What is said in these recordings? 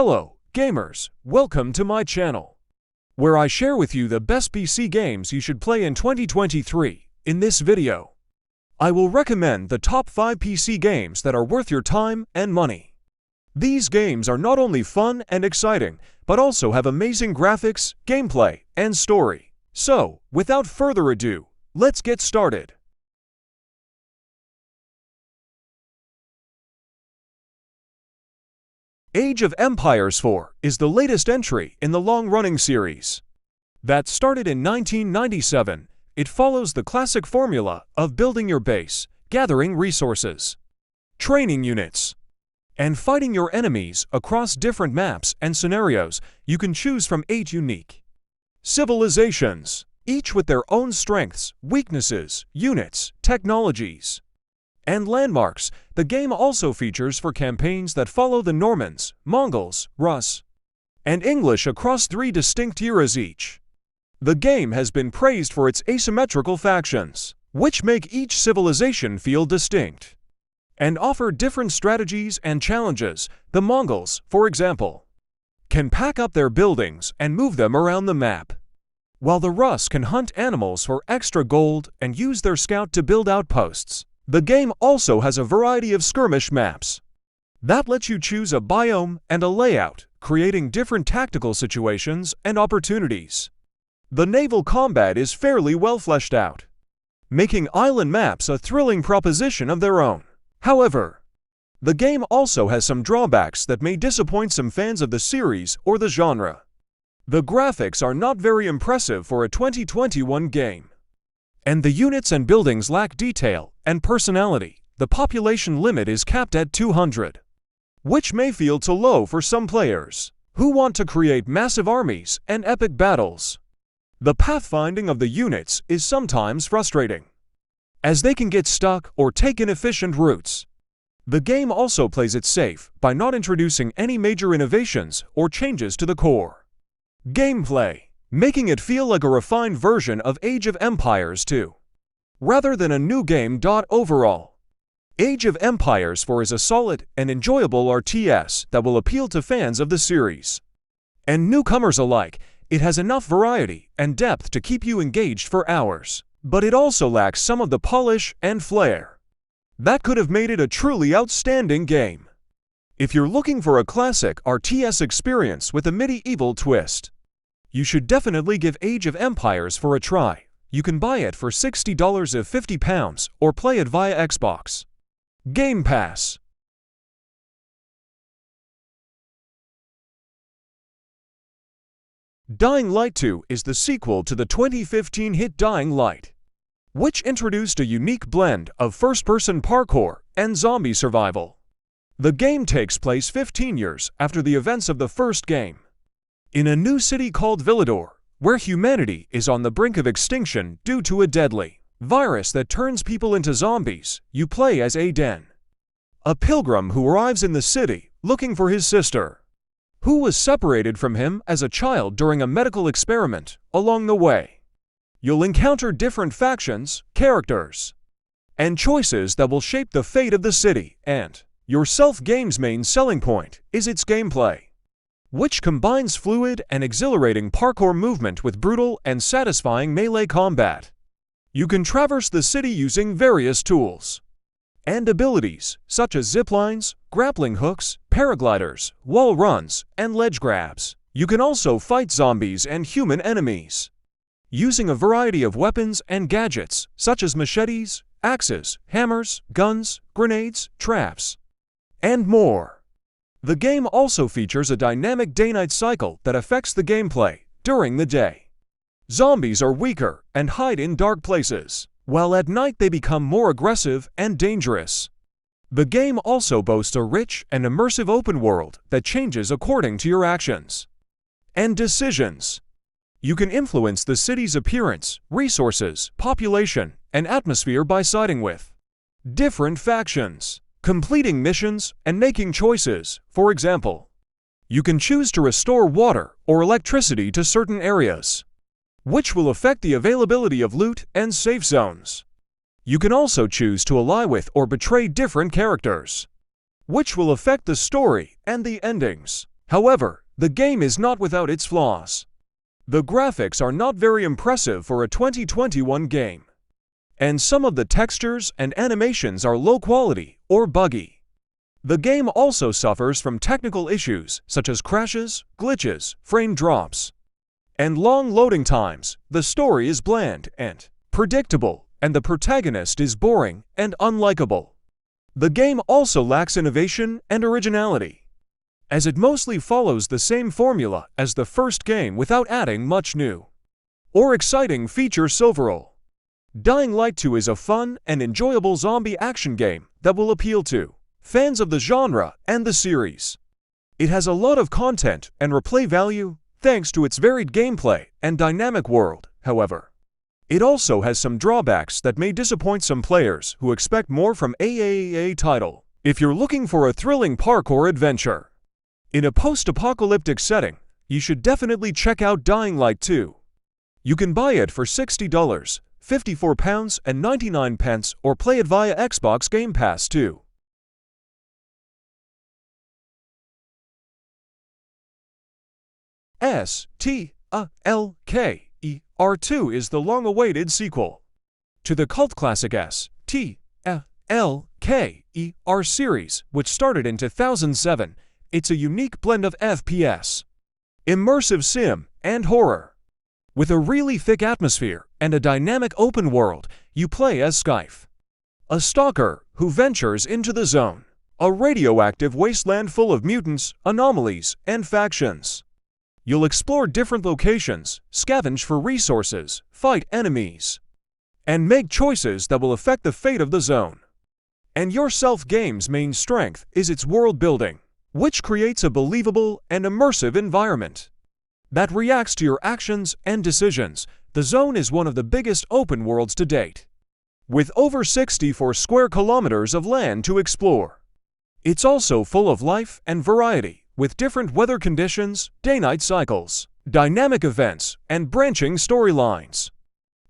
Hello, gamers! Welcome to my channel, where I share with you the best PC games you should play in 2023. In this video, I will recommend the top 5 PC games that are worth your time and money. These games are not only fun and exciting, but also have amazing graphics, gameplay, and story. So, without further ado, let's get started. Age of Empires 4 is the latest entry in the long-running series. That started in 1997, it follows the classic formula of building your base, gathering resources, training units, and fighting your enemies across different maps and scenarios. You can choose from 8 unique civilizations, each with their own strengths, weaknesses, units, technologies, and landmarks. The game also features 4 campaigns that follow the Normans, Mongols, Rus, and English across 3 distinct eras each. The game has been praised for its asymmetrical factions, which make each civilization feel distinct and offer different strategies and challenges. The Mongols, for example, can pack up their buildings and move them around the map, while the Rus can hunt animals for extra gold and use their scout to build outposts. The game also has a variety of skirmish maps that lets you choose a biome and a layout, creating different tactical situations and opportunities. The naval combat is fairly well fleshed out, making island maps a thrilling proposition of their own. However, the game also has some drawbacks that may disappoint some fans of the series or the genre. The graphics are not very impressive for a 2021 game, and the units and buildings lack detail and personality. The population limit is capped at 200, which may feel too low for some players who want to create massive armies and epic battles. The pathfinding of the units is sometimes frustrating, as they can get stuck or take inefficient routes. The game also plays it safe by not introducing any major innovations or changes to the core gameplay, making it feel like a refined version of Age of Empires 2, rather than a new game. Overall, Age of Empires 4 is a solid and enjoyable RTS that will appeal to fans of the series and newcomers alike. It has enough variety and depth to keep you engaged for hours, but it also lacks some of the polish and flair that could have made it a truly outstanding game. If you're looking for a classic RTS experience with a medieval twist, you should definitely give Age of Empires 4 a try. You can buy it for $60 or £50 or play it via Xbox Game Pass. Dying Light 2 is the sequel to the 2015 hit Dying Light, which introduced a unique blend of first-person parkour and zombie survival. The game takes place 15 years after the events of the first game, in a new city called Villador, where humanity is on the brink of extinction due to a deadly virus that turns people into zombies. You play as Aiden, a pilgrim who arrives in the city looking for his sister, who was separated from him as a child during a medical experiment. Along the way, you'll encounter different factions, characters, and choices that will shape the fate of the city. And your game's main selling point is its gameplay, which combines fluid and exhilarating parkour movement with brutal and satisfying melee combat. You can traverse the city using various tools and abilities such as ziplines, grappling hooks, paragliders, wall runs, and ledge grabs. You can also fight zombies and human enemies using a variety of weapons and gadgets such as machetes, axes, hammers, guns, grenades, traps, and more. The game also features a dynamic day-night cycle that affects the gameplay. During the day, zombies are weaker and hide in dark places, while at night they become more aggressive and dangerous. The game also boasts a rich and immersive open world that changes according to your actions and decisions. You can influence the city's appearance, resources, population, and atmosphere by siding with different factions, completing missions, and making choices. For example, you can choose to restore water or electricity to certain areas, which will affect the availability of loot and safe zones. You can also choose to ally with or betray different characters, which will affect the story and the endings. However, the game is not without its flaws. The graphics are not very impressive for a 2021 game, and some of the textures and animations are low quality or buggy. The game also suffers from technical issues such as crashes, glitches, frame drops, and long loading times. The story is bland and predictable, and the protagonist is boring and unlikable. The game also lacks innovation and originality, as it mostly follows the same formula as the first game without adding much new or exciting features overall. Dying Light 2 is a fun and enjoyable zombie action game that will appeal to fans of the genre and the series. It has a lot of content and replay value thanks to its varied gameplay and dynamic world. However, it also has some drawbacks that may disappoint some players who expect more from a title. If you're looking for a thrilling parkour adventure in a post-apocalyptic setting, you should definitely check out Dying Light 2. You can buy it for $60, £54.99, or play it via Xbox Game Pass too. S.T.A.L.K.E.R 2 is the long-awaited sequel to the cult classic S.T.A.L.K.E.R series, which started in 2007. It's a unique blend of FPS, immersive sim, and horror. With a really thick atmosphere and a dynamic open world, you play as S.T.A.L.K.E.R, a stalker who ventures into the zone, a radioactive wasteland full of mutants, anomalies, and factions. You'll explore different locations, scavenge for resources, fight enemies, and make choices that will affect the fate of the zone. And your game's main strength is its world building, which creates a believable and immersive environment that reacts to your actions and decisions. The zone is one of the biggest open worlds to date, with over 64 square kilometers of land to explore. It's also full of life and variety, with different weather conditions, day-night cycles, dynamic events, and branching storylines.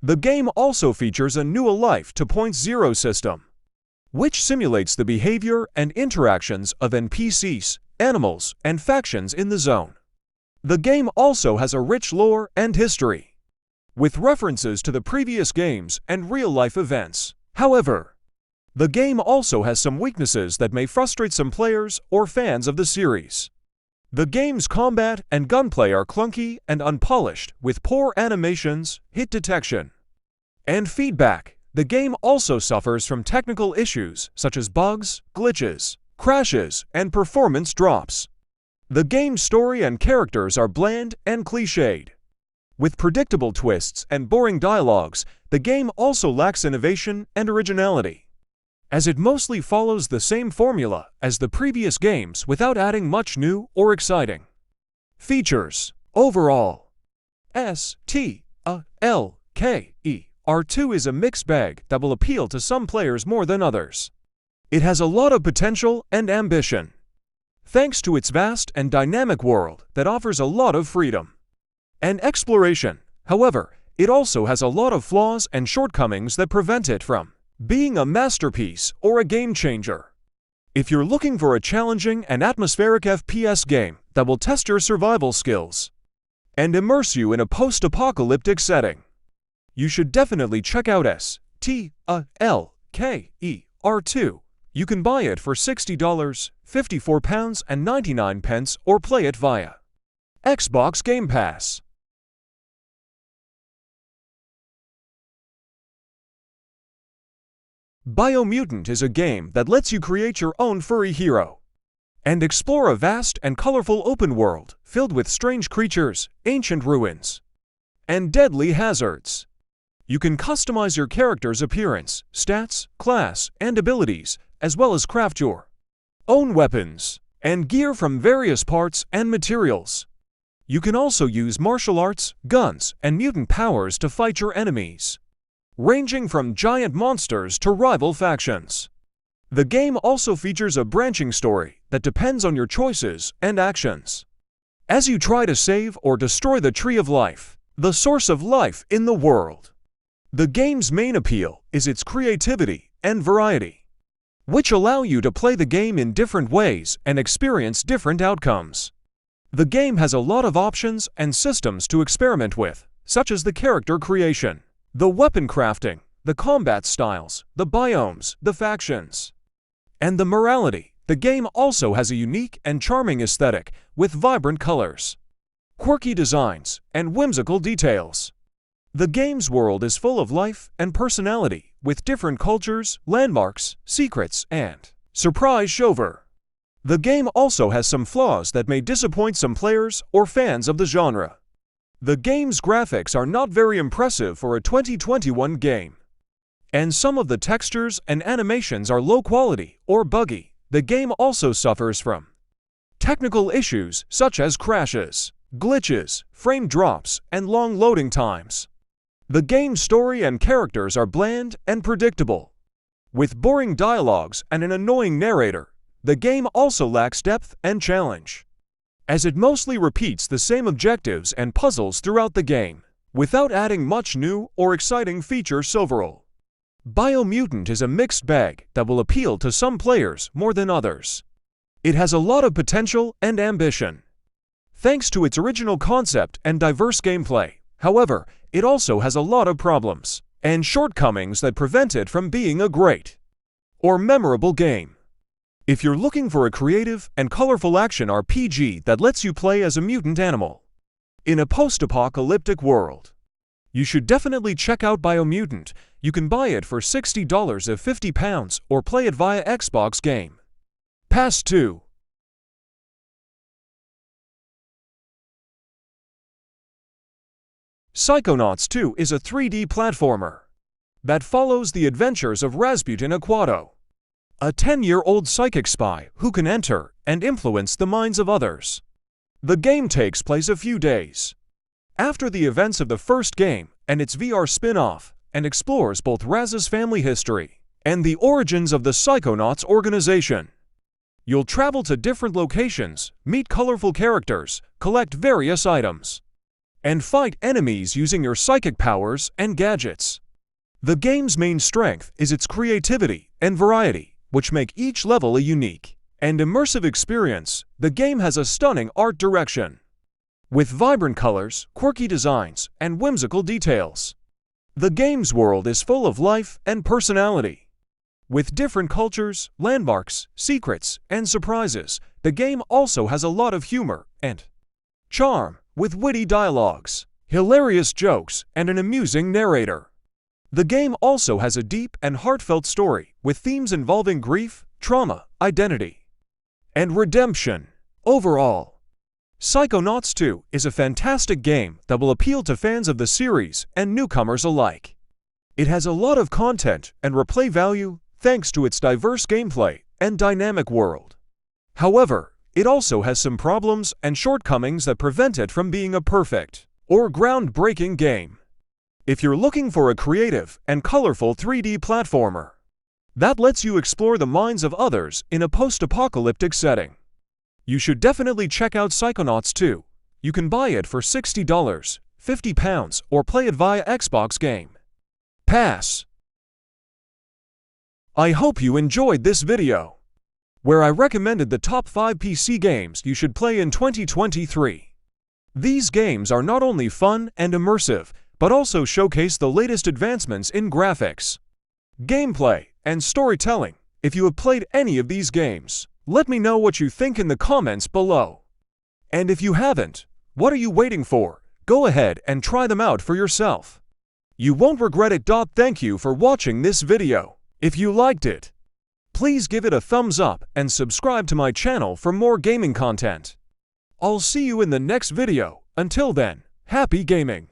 The game also features a new Life 2.0 system, which simulates the behavior and interactions of NPCs, animals, and factions in the zone. The game also has a rich lore and history, with references to the previous games and real-life events. However, the game also has some weaknesses that may frustrate some players or fans of the series. The game's combat and gunplay are clunky and unpolished, with poor animations, hit detection, and feedback. The game also suffers from technical issues such as bugs, glitches, crashes, and performance drops. The game's story and characters are bland and cliched, with predictable twists and boring dialogues. The game also lacks innovation and originality, as it mostly follows the same formula as the previous games without adding much new or exciting features. Overall, S.T.A.L.K.E.R 2 is a mixed bag that will appeal to some players more than others. It has a lot of potential and ambition, thanks to its vast and dynamic world that offers a lot of freedom and exploration. However, it also has a lot of flaws and shortcomings that prevent it from being a masterpiece or a game changer. If you're looking for a challenging and atmospheric FPS game that will test your survival skills and immerse you in a post-apocalyptic setting, you should definitely check out S.T.A.L.K.E.R 2. You can buy it for $60, £54.99, or play it via Xbox Game Pass. Biomutant is a game that lets you create your own furry hero and explore a vast and colorful open world filled with strange creatures, ancient ruins, and deadly hazards. You can customize your character's appearance, stats, class, and abilities, as well as craft your own weapons and gear from various parts and materials. You can also use martial arts, guns, and mutant powers to fight your enemies, ranging from giant monsters to rival factions. The game also features a branching story that depends on your choices and actions, as you try to save or destroy the Tree of Life, the source of life in the world. The game's main appeal is its creativity and variety, which allow you to play the game in different ways and experience different outcomes. The game has a lot of options and systems to experiment with, such as the character creation, the weapon crafting, the combat styles, the biomes, the factions, and the morality. The game also has a unique and charming aesthetic with vibrant colors, quirky designs, and whimsical details. The game's world is full of life and personality, with different cultures, landmarks, secrets, and surprise shover. The game also has some flaws that may disappoint some players or fans of the genre. The game's graphics are not very impressive for a 2021 game, and some of the textures and animations are low quality or buggy. The game also suffers from technical issues such as crashes, glitches, frame drops, and long loading times. The game's story and characters are bland and predictable, with boring dialogues and an annoying narrator. The game also lacks depth and challenge, as it mostly repeats the same objectives and puzzles throughout the game, without adding much new or exciting features overall. Biomutant is a mixed bag that will appeal to some players more than others. It has a lot of potential and ambition, thanks to its original concept and diverse gameplay. However, it also has a lot of problems and shortcomings that prevent it from being a great or memorable game. If you're looking for a creative and colorful action RPG that lets you play as a mutant animal in a post-apocalyptic world, you should definitely check out Biomutant. You can buy it for $60 or £50 or play it via Xbox Game Pass 2. Psychonauts 2 is a 3D platformer that follows the adventures of Rasputin Aquato, a 10-year-old psychic spy who can enter and influence the minds of others. The game takes place a few days after the events of the first game and its VR spin-off, and explores both Raz's family history and the origins of the Psychonauts organization. You'll travel to different locations, meet colorful characters, collect various items, and fight enemies using your psychic powers and gadgets. The game's main strength is its creativity and variety, which make each level a unique and immersive experience. The game has a stunning art direction, with vibrant colors, quirky designs, and whimsical details. The game's world is full of life and personality, with different cultures, landmarks, secrets, and surprises. The game also has a lot of humor and charm, with witty dialogues, hilarious jokes, and an amusing narrator. The game also has a deep and heartfelt story, with themes involving grief, trauma, identity, and redemption. Overall, Psychonauts 2 is a fantastic game that will appeal to fans of the series and newcomers alike. It has a lot of content and replay value thanks to its diverse gameplay and dynamic world. However, it also has some problems and shortcomings that prevent it from being a perfect or groundbreaking game. If you're looking for a creative and colorful 3D platformer that lets you explore the minds of others in a post-apocalyptic setting, you should definitely check out Psychonauts 2. You can buy it for $60, £50, or play it via Xbox Game Pass. I hope you enjoyed this video, where I recommended the top 5 PC games you should play in 2023. These games are not only fun and immersive, but also showcase the latest advancements in graphics, gameplay, and storytelling. If you have played any of these games, let me know what you think in the comments below. And if you haven't, what are you waiting for? Go ahead and try them out for yourself. You won't regret it. Thank you for watching this video. If you liked it, please give it a thumbs up and subscribe to my channel for more gaming content. I'll see you in the next video. Until then, happy gaming!